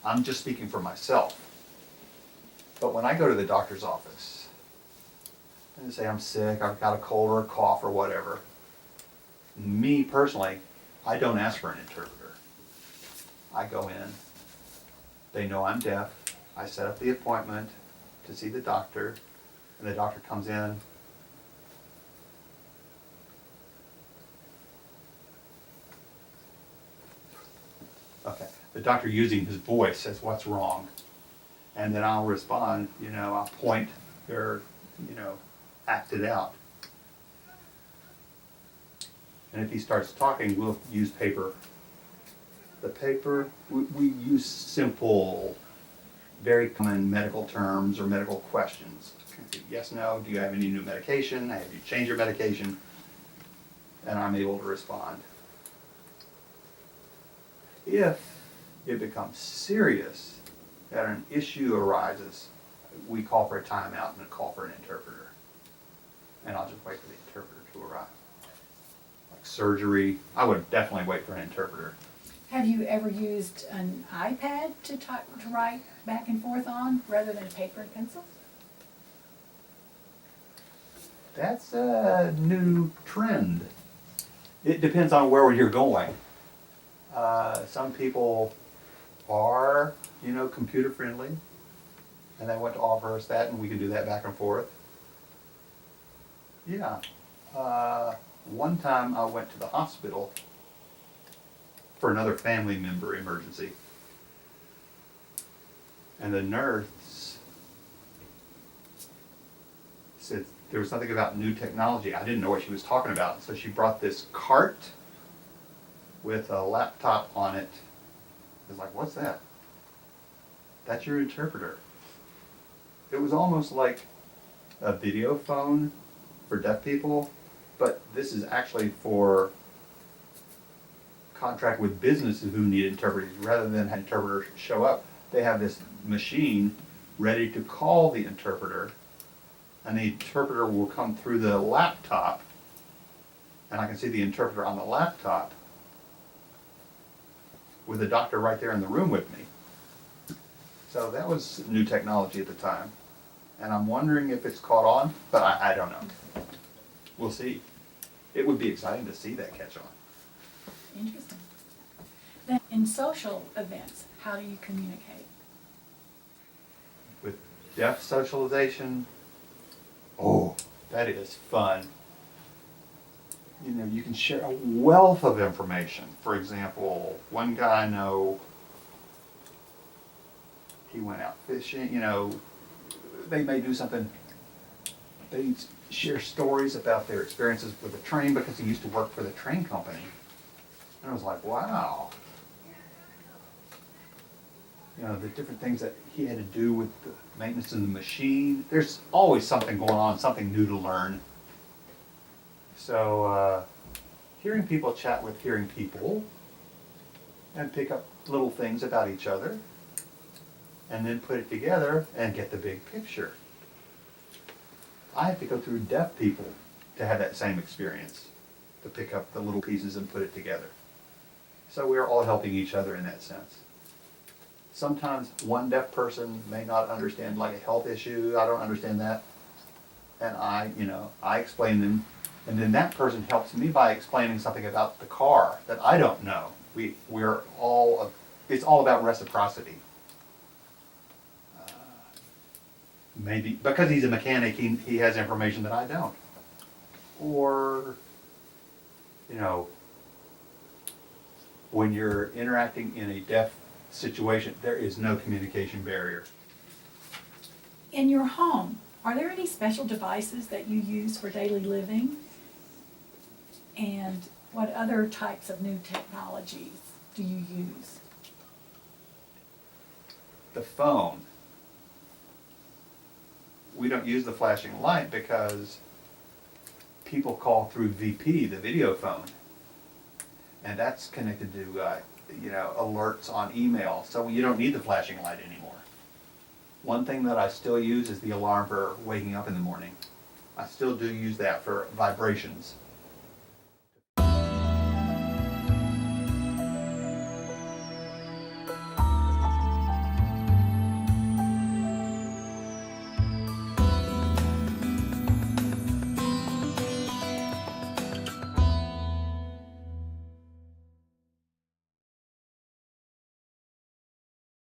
I'm just speaking for myself. But when I go to the doctor's office and say I'm sick, I've got a cold or a cough or whatever, me personally, I don't ask for an interpreter. I go in, they know I'm deaf, I set up the appointment to see the doctor, and the doctor comes in. Okay, the doctor using his voice says what's wrong, and then I'll respond, I'll point or, act it out. And if he starts talking, we'll use paper. The paper, we use simple, very common medical terms or medical questions. Yes, no, do you have any new medication? Have you changed your medication? And I'm able to respond. If it becomes serious, that an issue arises, we call for a timeout and call for an interpreter. And I'll just wait for the interpreter to arrive. Like surgery, I would definitely wait for an interpreter. Have you ever used an iPad to write back and forth on rather than a paper and pencil? That's a new trend. It depends on where you're going. Some people are, computer friendly, and they want to offer us that, and we can do that back and forth. Yeah. One time I went to the hospital for another family member emergency, and the nurse said there was something about new technology. I didn't know what she was talking about, so she brought this cart with a laptop on it. I was like, what's that? That's your interpreter. It was almost like a video phone for deaf people, but this is actually for contract with businesses who need interpreters. Rather than have interpreters show up, they have this machine ready to call the interpreter, and the interpreter will come through the laptop, and I can see the interpreter on the laptop with the doctor right there in the room with me. So that was new technology at the time, and I'm wondering if it's caught on, but I don't know. We'll see. It would be exciting to see that catch on. Interesting. Then in social events, how do you communicate? With deaf socialization, oh, that is fun. You can share a wealth of information. For example, one guy I know, he went out fishing, they may do something, they share stories about their experiences with the train because he used to work for the train company. And I was like, wow. The different things that he had to do with the maintenance of the machine. There's always something going on, something new to learn. So hearing people chat with hearing people and pick up little things about each other and then put it together and get the big picture. I have to go through deaf people to have that same experience, to pick up the little pieces and put it together. So we're all helping each other in that sense. Sometimes one deaf person may not understand like a health issue. I don't understand that. And I explain them. And then that person helps me by explaining something about the car that I don't know. We're all, it's all about reciprocity. Maybe because he's a mechanic, he has information that I don't. Or, when you're interacting in a deaf situation, there is no communication barrier. In your home, are there any special devices that you use for daily living? And what other types of new technologies do you use? The phone. We don't use the flashing light because people call through VP, the video phone. And that's connected to, alerts on email. So you don't need the flashing light anymore. One thing that I still use is the alarm for waking up in the morning. I still do use that for vibrations.